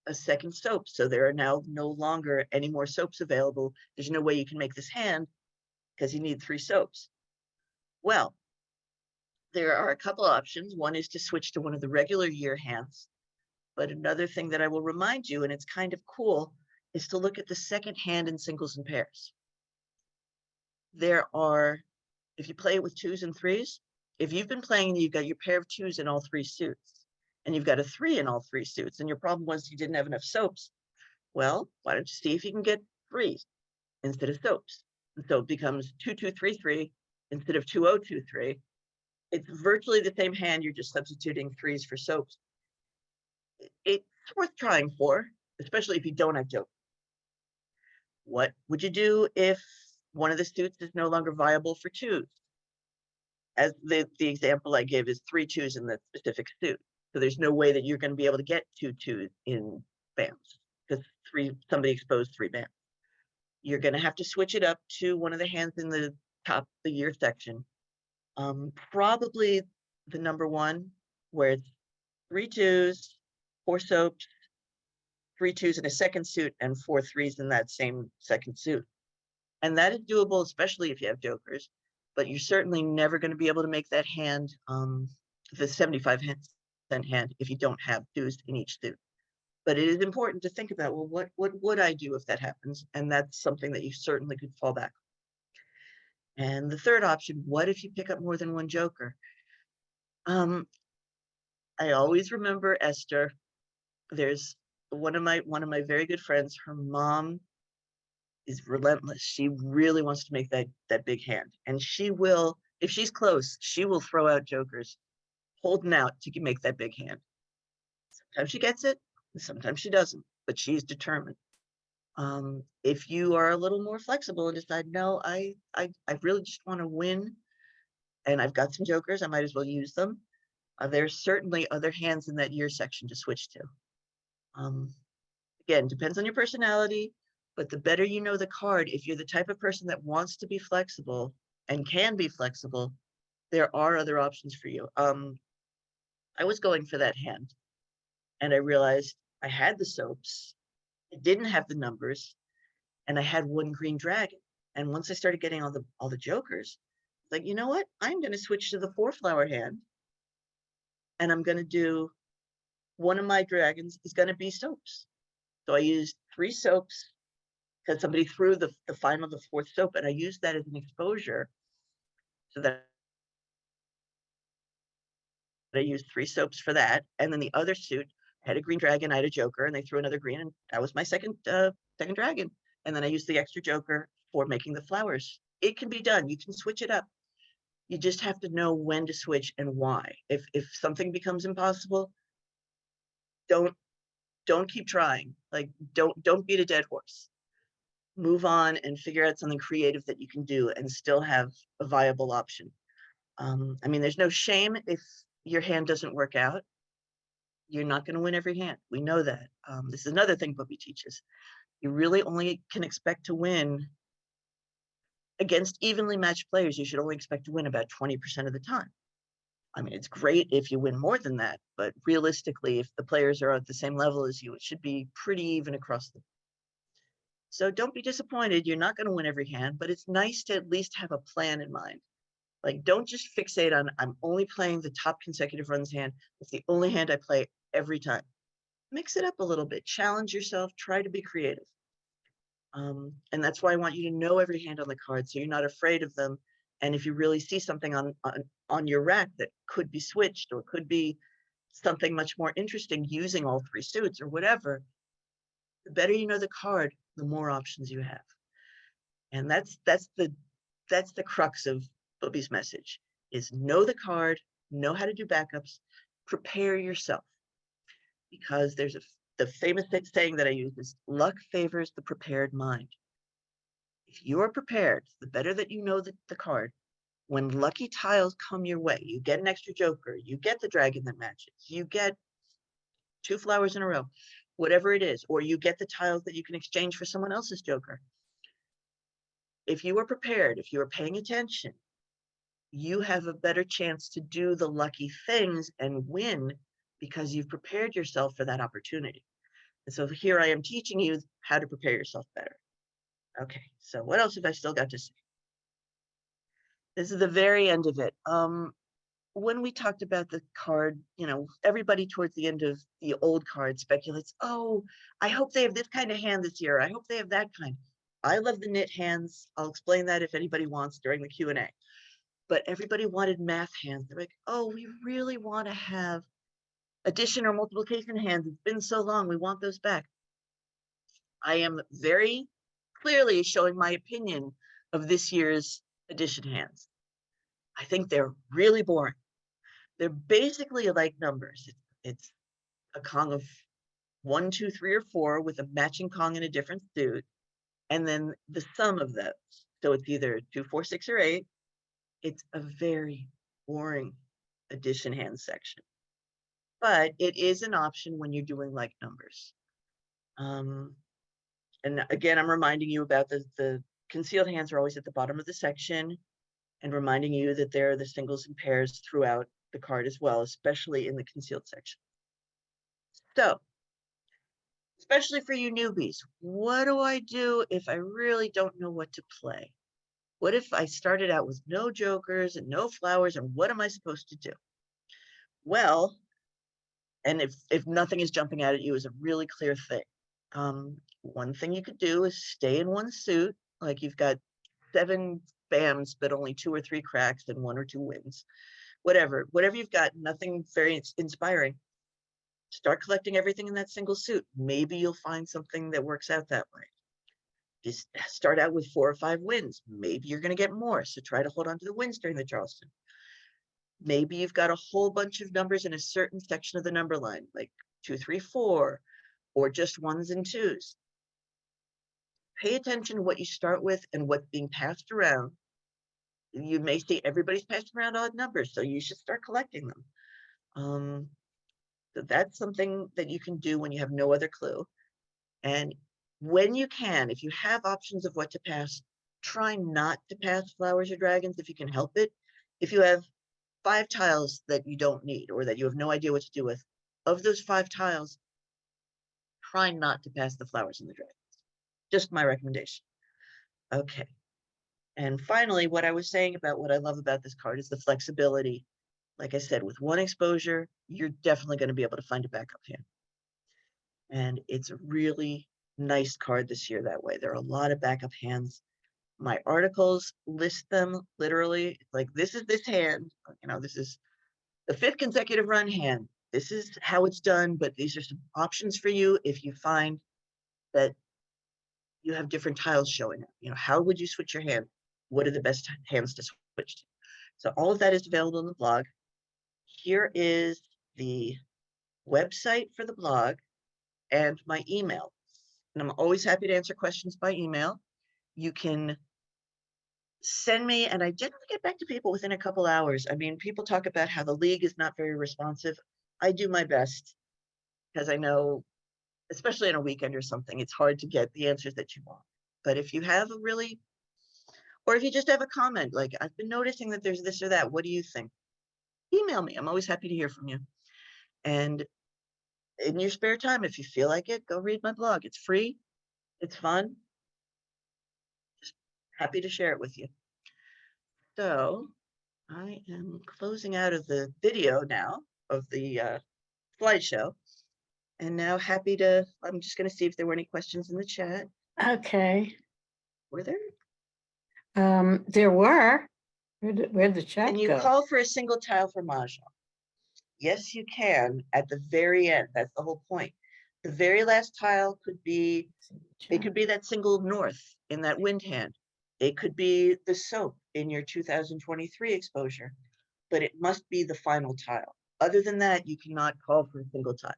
a second soap? So there are now no longer any more soaps available. There's no way you can make this hand because you need 3 soaps. Well, there are a couple options. One is to switch to one of the regular year hands. But another thing that I will remind you, and it's kind of cool, is to look at the second hand in singles and pairs. There are, if you play it with 2s and 3s, if you've been playing and you've got your pair of 2s in all 3 suits, and you've got a 3 in all 3 suits, and your problem was you didn't have enough soaps, well, why don't you see if you can get 3s instead of soaps? And so it becomes 2-2-3-3 instead of 2-0-2-3. It's virtually the same hand, you're just substituting 3s for soaps. It's worth trying for, especially if you don't have joke. What would you do if one of the suits is no longer viable for 2s? As the example I give is 3 2s in the specific suit. So there's no way that you're going to be able to get 2 2s in bands because somebody exposed 3 bands. You're going to have to switch it up to one of the hands in the top of the year section. Probably the number 1, where it's 3 2s, 4 soaps, 3 2s in a second suit, and 4 3s in that same second suit. And that is doable, especially if you have jokers, but you're certainly never going to be able to make that hand, the 75% hand, if you don't have 2s in each suit. But it is important to think about, well, what would I do if that happens? And that's something that you certainly could fall back on. And the third option, what if you pick up more than 1 joker? I always remember Esther. There's one of my very good friends, her mom is relentless. She really wants to make that big hand. And she will, if she's close, she will throw out jokers, holding out to make that big hand. Sometimes she gets it, and sometimes she doesn't, but she's determined. If you are a little more flexible and decide, no, I really just want to win, and I've got some jokers, I might as well use them. There's certainly other hands in that year section to switch to. Again, depends on your personality, but the better you know the card, if you're the type of person that wants to be flexible and can be flexible, there are other options for you. I was going for that hand, and I realized I had the soaps, I didn't have the numbers, and I had 1 green dragon. And once I started getting all the jokers, like, you know what? I'm going to switch to the 4-flower hand, and I'm going to do one of my dragons is going to be soaps. So I used 3 soaps because somebody threw the final of the 4th soap, and I used that as an exposure so that I used 3 soaps for that. And then the other suit had a green dragon, I had a joker, and they threw another green, and that was my second dragon. And then I used the extra joker for making the flowers. It can be done. You can switch it up. You just have to know when to switch and why. If something becomes impossible, don't keep trying. Like, don't beat a dead horse. Move on and figure out something creative that you can do and still have a viable option. I mean, there's no shame if your hand doesn't work out. You're not going to win every hand. We know that. This is another thing Bobby teaches. You really only can expect to win against evenly matched players. You should only expect to win about 20% of the time. I mean, it's great if you win more than that, but realistically, if the players are at the same level as you, it should be pretty even across the board. So don't be disappointed. You're not going to win every hand, but it's nice to at least have a plan in mind. Like, don't just fixate on, I'm only playing the top consecutive runs hand. It's the only hand I play every time. Mix it up a little bit. Challenge yourself. Try to be creative. And that's why I want you to know every hand on the card so you're not afraid of them. And if you really see something on your rack that could be switched or could be something much more interesting using all 3 suits or whatever, the better you know the card, the more options you have. And that's the crux of Bobby's message, is know the card, know how to do backups, prepare yourself. Because there's the famous saying that I use is, luck favors the prepared mind. If you are prepared, the better that you know the card, when lucky tiles come your way, you get an extra joker, you get the dragon that matches, you get 2 flowers in a row, whatever it is, or you get the tiles that you can exchange for someone else's joker. if you are prepared, if you are paying attention, you have a better chance to do the lucky things and win because you've prepared yourself for that opportunity. And so here I am teaching you how to prepare yourself better. Okay, so what else have I still got to say? This is the very end of it. When we talked about the card, you know, everybody towards the end of the old card speculates, oh, I hope they have this kind of hand this year. I hope they have that kind. I love the knit hands. I'll explain that if anybody wants during the Q&A. But everybody wanted math hands. They're like, oh, we really want to have addition or multiplication hands. It's been so long. We want those back. I am very clearly showing my opinion of this year's addition hands. I think they're really boring. They're basically like numbers. It's a Kong of 1, 2, 3, or 4 with a matching Kong in a different suit, and then the sum of those. So it's either 2, 4, 6, or 8. It's a very boring addition hand section, but it is an option when you're doing like numbers. And again, I'm reminding you about the concealed hands are always at the bottom of the section, and reminding you that there are the singles and pairs throughout the card as well, especially in the concealed section. So, especially for you newbies, what do I do if I really don't know what to play? What if I started out with no jokers and no flowers, and what am I supposed to do? Well, and if nothing is jumping out at you is a really clear thing. One thing you could do is stay in one suit, like you've got 7 bams, but only 2 or 3 cracks and 1 or 2 wins. Whatever you've got, nothing very inspiring. Start collecting everything in that single suit. Maybe you'll find something that works out that way. Just start out with 4 or 5 wins. Maybe you're going to get more, so try to hold on to the wins during the Charleston. Maybe you've got a whole bunch of numbers in a certain section of the number line, like 2, 3, 4, or just 1s and 2s. Pay attention to what you start with and what's being passed around. You may see everybody's passing around odd numbers, so you should start collecting them. So that's something that you can do when you have no other clue. And when you can, if you have options of what to pass, try not to pass flowers or dragons if you can help it. If you have 5 tiles that you don't need or that you have no idea what to do with, of those 5 tiles, try not to pass the flowers and the dragons. Just my recommendation. Okay. And finally, what I was saying about what I love about this card is the flexibility. Like I said, with 1 exposure, you're definitely going to be able to find a backup hand. And it's a really nice card this year that way. There are a lot of backup hands. My articles list them literally, like this is this hand, you know, this is the 5th consecutive run hand. This is how it's done, but these are some options for you if you find that you have different tiles showing up. You know, how would you switch your hand? What are the best hands to switch to? So all of that is available in the blog. Here is the website for the blog and my email. And I'm always happy to answer questions by email. You can send me, and I generally get back to people within a couple hours. I mean, people talk about how the league is not very responsive. I do my best because I know, especially on a weekend or something, it's hard to get the answers that you want. But if you have a really, or if you just have a comment, like I've been noticing that there's this or that, what do you think? Email me. I'm always happy to hear from you. And in your spare time, if you feel like it, go read my blog. It's free. It's fun. Just happy to share it with you. So I am closing out of the video now of the slideshow. And now happy to, I'm just going to see if there were any questions in the chat. Okay. Were there? There were. Where'd the chat Can you go? call for a single tile for Mahjong? Yes, you can at the very end. That's the whole point. The very last tile could be, it could be that single north in that wind hand. It could be the soap in your 2023 exposure, but it must be the final tile. Other than that, you cannot call for a single tile.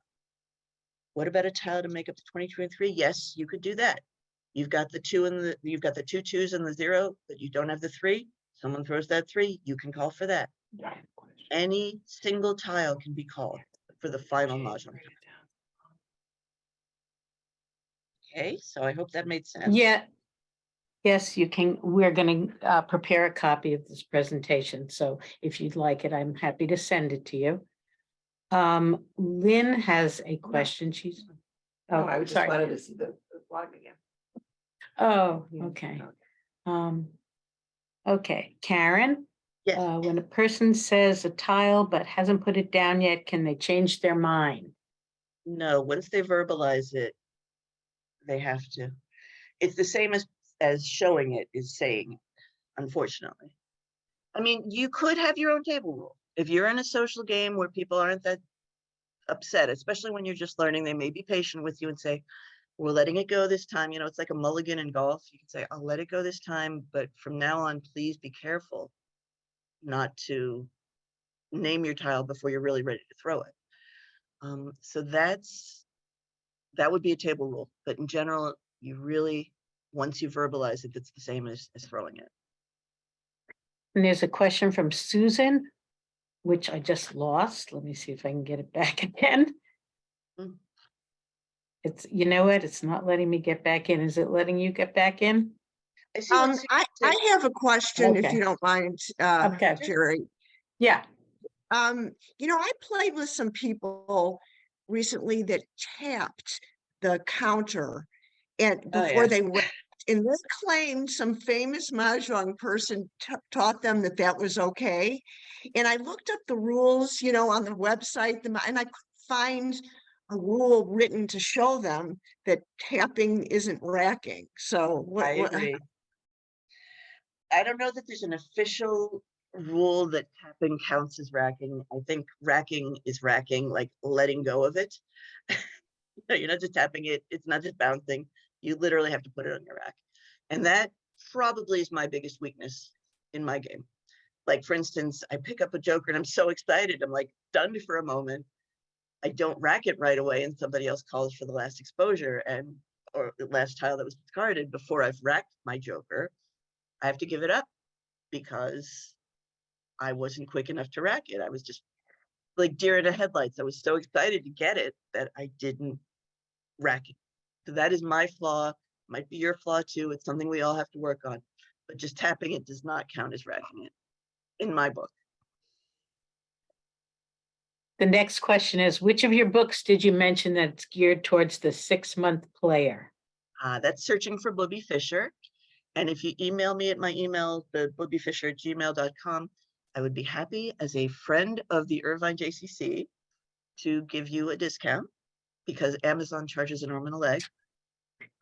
What about a tile to make up the 2023? Yes, you could do that. You've got the 2 and the, you've got the 2 2s and the 0, but you don't have the 3. Someone throws that 3, you can call for that. Any single tile can be called for the final Mahjong. Okay, so I hope that made sense. Yeah. Yes, you can. We're going to prepare a copy of this presentation. So if you'd like it, I'm happy to send it to you. Lynn has a question. She's, No, I just sorry. wanted to see the blog again. Oh, Yeah, okay. okay. Okay, Karen, Yes, when a person says a tile but hasn't put it down yet, can they change their mind? no, once they verbalize it, they have to. It's the same as showing it is saying it, unfortunately. I mean, you could have your own table rule. If you're in a social game where people aren't that upset, especially when you're just learning, they may be patient with you and say, we're letting it go this time. You know, it's like a mulligan in golf. You can say, I'll let it go this time, but from now on, please be careful not to name your tile before you're really ready to throw it. So that would be a table rule. But in general, you really, once you verbalize it, it's the same as throwing it. And there's a question from Susan, which I just lost. Let me see if I can get it back again. Mm. It's, you know what? It's not letting me get back in. Is it letting you get back in? I see what I Susan said. have a question, if Okay. you don't mind, Okay. Jerry. Yeah. You know, I played with some people recently that tapped the counter and Oh, before yeah. they went, and they claimed some famous Mahjong person taught them that that was okay. And I looked up the rules, you know, on the website, and I couldn't find a rule written to show them that tapping isn't racking. So I agree. I don't know that there's an official rule that tapping counts as racking. I think racking is racking, like letting go of it. You're not just tapping it, it's not just bouncing. You literally have to put it on your rack. And that probably is my biggest weakness in my game. Like, for instance, I pick up a joker and I'm so excited. I'm like stunned for a moment. I don't rack it right away, and somebody else calls for the last exposure or the last tile that was discarded before I've racked my joker. I have to give it up because I wasn't quick enough to rack it. I was just like deer in the headlights. I was so excited to get it that I didn't rack it. So that is my flaw. Might be your flaw too. It's something we all have to work on. But just tapping it does not count as racking it in my book. The next question is, which of your books did you mention that's geared towards the 6-month player? That's Searching for Booby Fisher. And if you email me at my email, the boobyfisher@gmail.com, I would be happy as a friend of the Irvine JCC to give you a discount because Amazon charges an arm and a leg.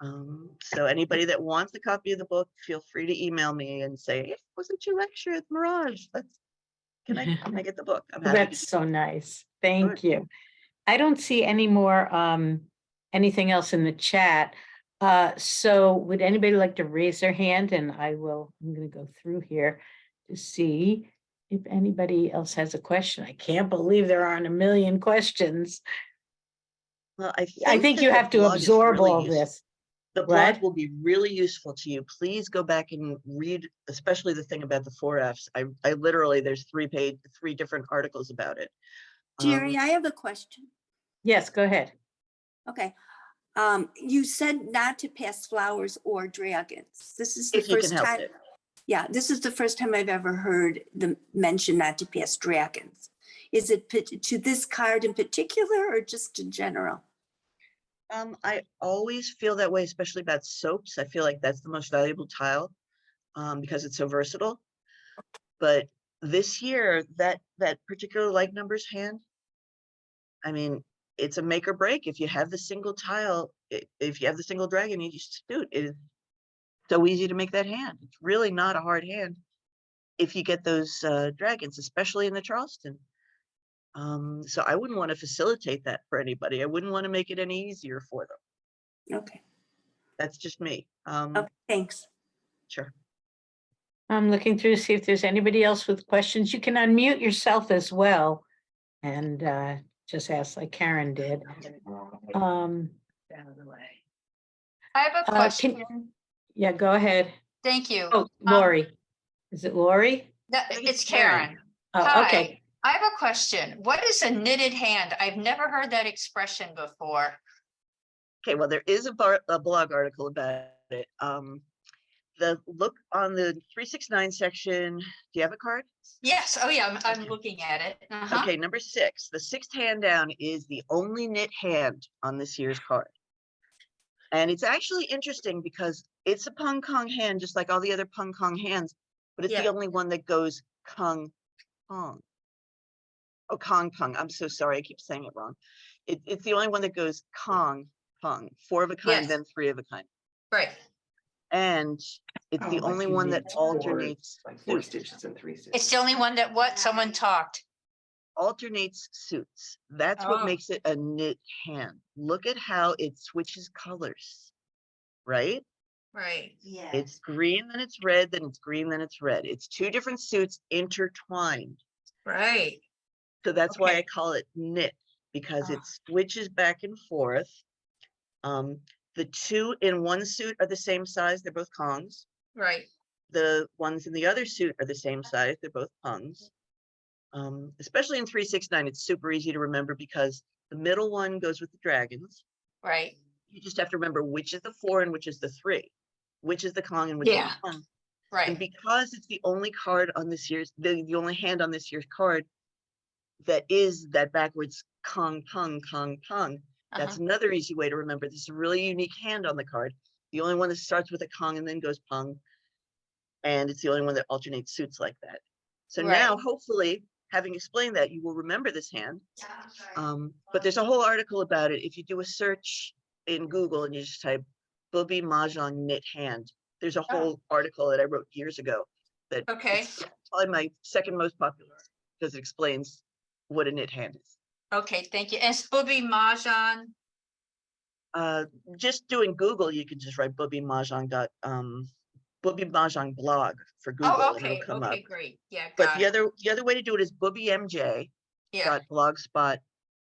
So anybody that wants a copy of the book, feel free to email me and say, it wasn't too extra, it's Mirage. Can I get the book? I'm happy That's so nice. Thank Sure. you. I don't see any more, anything else in the chat. So would anybody like to raise their hand? And I'm going to go through here to see if anybody else has a question. I can't believe there aren't a million questions. Well, I think that you the have to blog is absorb really all useful. this. The What? blog will be really useful to you. Please go back and read, especially the thing about the 4Fs. I literally, there's 3 different articles about it. Jerry, I have a question. Yes, go ahead. Okay. You said not to pass flowers or dragons. This is the If you can first help time. it. Yeah, this is the first time I've ever heard the mention not to pass dragons. Is it to this card in particular or just in general? I always feel that way, especially about soaps. I feel like that's the most valuable tile because it's so versatile. But this year, that particular like numbers hand, I mean, it's a make or break. If you have the single tile, if you have the single dragon, you just shoot. It is so easy to make that hand. It's really not a hard hand if you get those dragons, especially in the Charleston. So I wouldn't want to facilitate that for anybody. I wouldn't want to make it any easier for them. Okay. That's just me. Okay, thanks. Sure. I'm looking through to see if there's anybody else with questions. You can unmute yourself as well and just ask like Karen did. Down the way. I have a question. Yeah, go ahead. Thank you. Oh, Lori. Is it Lori? think It's it's Karen. Karen. Oh, Hi. okay. I have a question. What is a knitted hand? I've never heard that expression before. Okay, well, there is a blog article about it. The look on the 369 section, do you have a card? Yes, oh yeah, I'm Okay. looking at it. Uh-huh. Okay, number 6, the 6th hand down is the only knit hand on this year's card. And it's actually interesting because it's a Pung Kong hand, just like all the other Pung Kong hands, but it's the Yeah. only one that goes Kong Kong. Oh, Kong Kong. I'm so sorry. I keep saying it wrong. It's the only one that goes Kong Kong, 4 of a kind, Yes. then 3 of a kind. Right, And it's the only one that alternates Like 4 suits. stitches and 3 stitches. it's the only one that what, someone talked. Alternates suits. That's what Oh. makes it a knit hand. Look at how it switches colors, right? Right, Yeah. It's green, then it's red, then it's green, then it's red. It's 2 different suits intertwined. right, So that's why I Okay. call it knit, because Ah. it switches back and forth. The 2 in one suit are the same size, they're both Kongs. right. The ones in the other suit are the same size, they're both Pungs. Especially in 369, it's super easy to remember because the middle one goes with the dragons. Right, You just have to remember which is the 4 and which is the 3, which is the Kong and which is Yeah. the Pung. And right, because it's the only card on this year's, the only hand on this year's card that is that backwards Kong Pung, that's uh-huh, another easy way to remember. This is a really unique hand on the card. The only one that starts with a Kong and then goes Pung. And it's the only one that alternates suits like that. So now, Right. hopefully, having explained that, you will remember this hand. But there's a whole article about it. If you do a search in Google and you just type Booby Mahjong knit hand, there's a whole article that I wrote years ago that okay, it's probably my second most popular because it explains what a knit hand is. okay, thank you. And Spooby Mahjong, Just doing Google, you can just write Booby Mahjong Booby Mahjong blog for Google oh, and it'll okay, come up. okay, great, yeah, But got the it, other way to do it is boobymj. yeah, Blogspot.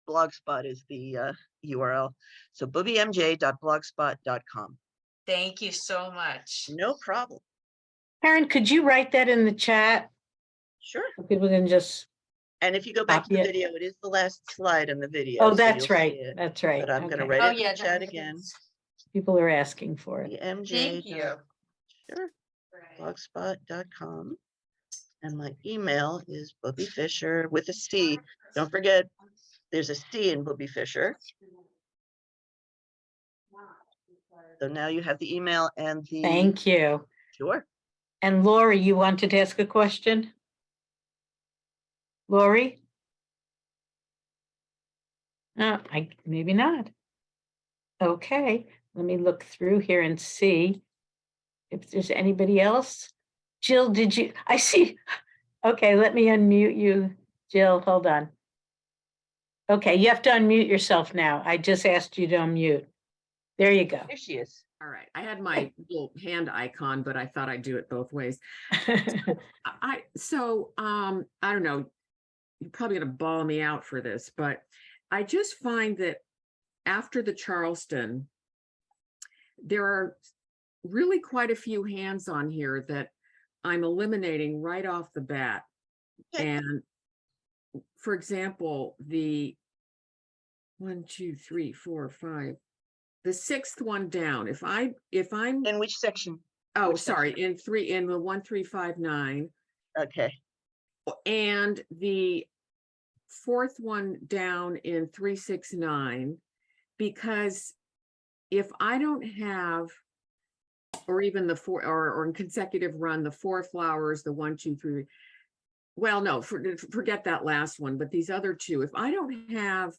Blogspot is the URL. So boobymj.blogspot.com. thank you so much. No problem. Karen, could you write that in the chat? Sure. So people can just, And if you go back to the Copy it. video, it is the last slide in the video. oh, so that's you'll right, see it. that's right. But I'm going to Okay. write Oh, it in yeah, the chat that- again. People are asking for it. BMJ. Thank you. Sure. Blogspot.com. And my email is Booby Fisher with a C. Don't forget, there's a C in Booby Fisher. So now you have the email and the. Thank you. Sure. And Lori, you wanted to ask a question? Lori? No, maybe not. Okay, let me look through here and see if there's anybody else. Jill, I see. Okay, let me unmute you. Jill, hold on. Okay, you have to unmute yourself now. I just asked you to unmute. There you go. There she is. All right, I had my little hand icon, but I thought I'd do it both ways. I don't know, you're probably gonna bawl me out for this, but I just find that after the Charleston, there are really quite a few hands on here that I'm eliminating right off the bat. Okay. And for example, the 1, 2, 3, 4, 5, the 6th one down, if I'm In which section? oh, which sorry, in the 1359, Okay. and the 4th one down in 369, because if I don't have, or even the 4 or in consecutive run, the 4 flowers, the 1, 2, 3. Well, no, forget that last one, but these other 2, if I don't have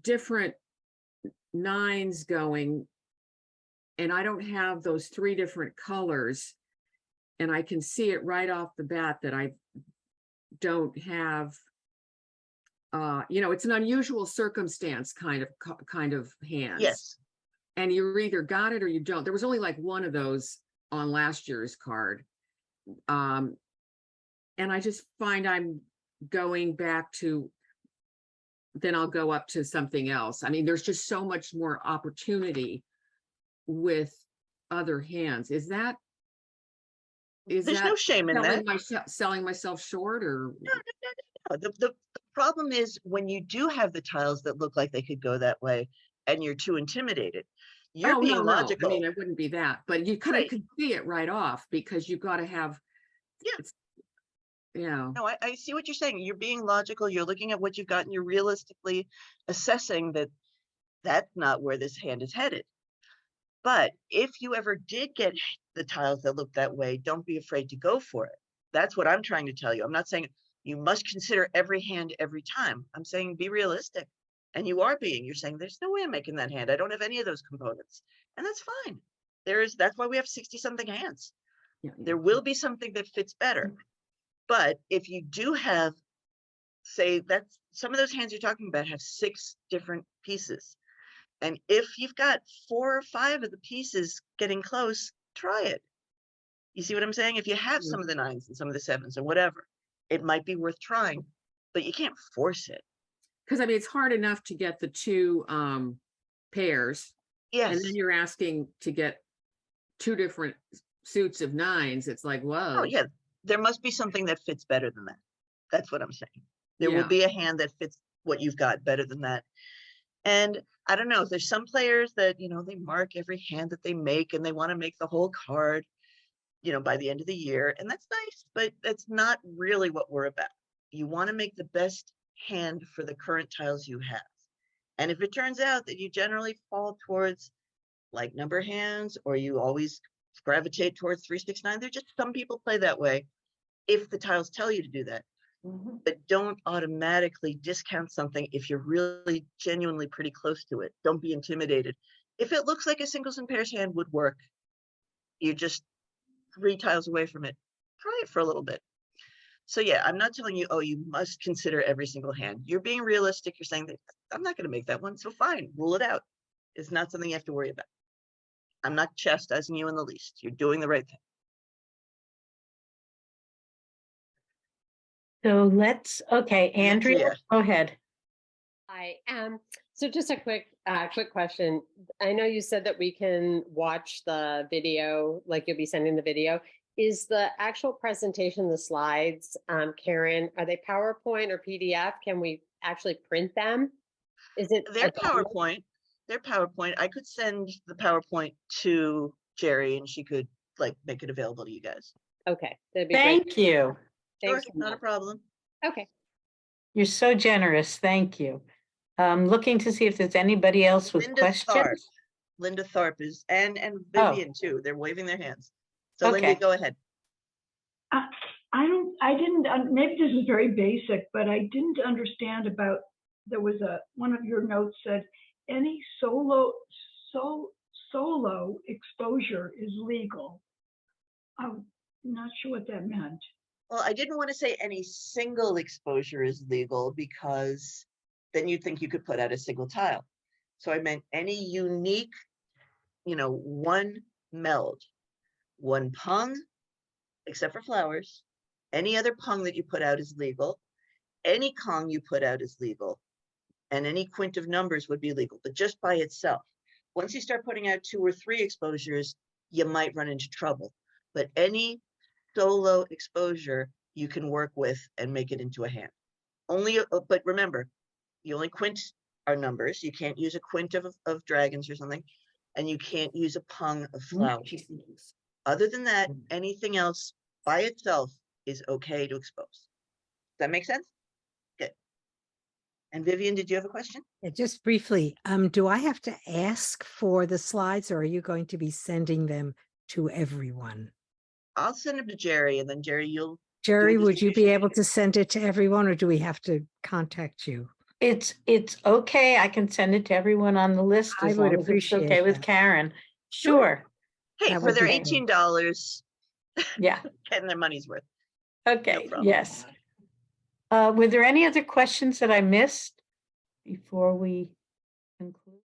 different 9s going, and I don't have those 3 different colors, and I can see it right off the bat that I don't have, it's an unusual circumstance kind of hands. Yes. And you either got it or you don't. There was only like one of those on last year's card. And I just find I'm going back to, then I'll go up to something else. I mean, there's just so much more opportunity with other hands. Is that There's no shame in that. selling myself short, or? No, the problem is when you do have the tiles that look like they could go that way and you're too intimidated. You're Oh, being no, no. logical. I mean, it wouldn't be that, but you kind of Right. could see it right off because you've got to have. Yeah. It's, you know, No, I see what you're saying. You're being logical. You're looking at what you've got and you're realistically assessing that that's not where this hand is headed. But if you ever did get the tiles that look that way, don't be afraid to go for it. That's what I'm trying to tell you. I'm not saying you must consider every hand every time. I'm saying be realistic. And you are being. You're saying there's no way I'm making that hand. I don't have any of those components. And that's fine. That's why we have 60 something hands. yeah, There will be something that fits better. But if you do have, say, that's some of those hands you're talking about have 6 different pieces. And if you've got 4 or 5 of the pieces getting close, try it. You see what I'm saying? If you have some of the 9s and some of the 7s or whatever, it might be worth trying, but you can't force it. because I mean, it's hard enough to get the 2 pairs. Yes. And then you're asking to get 2 different suits of 9s. It's like, Oh, whoa. yeah. There must be something that fits better than that. That's what I'm saying. There will Yeah. be a hand that fits what you've got better than that. And I don't know, there's some players that, they mark every hand that they make and they want to make the whole card, by the end of the year. And that's nice, but that's not really what we're about. You want to make the best hand for the current tiles you have. And if it turns out that you generally fall towards like number hands, or you always gravitate towards 3, 6, 9, there's just some people play that way if the tiles tell you to do that. But don't automatically discount something if you're really genuinely pretty close to it. Don't be intimidated. If it looks like a singles and pairs hand would work, you're just 3 tiles away from it. Try it for a little bit. So yeah, I'm not telling you, oh, you must consider every single hand. You're being realistic. You're saying that I'm not going to make that one, so fine, rule it out. It's not something you have to worry about. I'm not chastising you in the least. You're doing the right thing. So okay, Andrea, Andrea. go ahead. Hi. So just a quick question. I know you said that we can watch the video, like you'll be sending the video. Is the actual presentation, the slides, Karen, are they PowerPoint or PDF? Can we actually print them? Is it? They're a download? PowerPoint. They're PowerPoint. I could send the PowerPoint to Jerry and she could make it available to you guys. Okay, that'd be great. Thank you. Sure, Thanks so not a much. problem. Okay. You're so generous. Thank you. Looking to see if there's anybody else with questions. Linda Tharp is, and Oh. Vivian too. They're waving their hands. So Linda, Okay. go ahead. Maybe this is very basic, but I didn't understand about, there was one of your notes said, any solo exposure is legal. I'm not sure what that meant. Well, I didn't want to say any single exposure is legal because then you'd think you could put out a single tile. So I meant any unique, one meld, one pung, except for flowers. Any other pung that you put out is legal. Any Kong you put out is legal. And any quint of numbers would be legal, but just by itself. Once you start putting out 2 or 3 exposures, you might run into trouble. But any solo exposure you can work with and make it into a hand. But remember, the only quint are numbers. You can't use a quint of dragons or something, and you can't use a pung of flowers. Other than that, anything else by itself is okay to expose. Does that make sense? Good. And Vivian, did you have a question? Yeah, just briefly, do I have to ask for the slides or are you going to be sending them to everyone? I'll send them to Jerry, and then Jerry, Jerry, would you be distribution. able to send it to everyone or do we have to contact you? It's okay. I can send it to everyone on the list I as would long as it's appreciate okay with that. Karen. Sure. Hey, That for would their be great. $18, Yeah. getting their money's worth. Okay. problem. Yes. Were there any other questions that I missed before we conclude?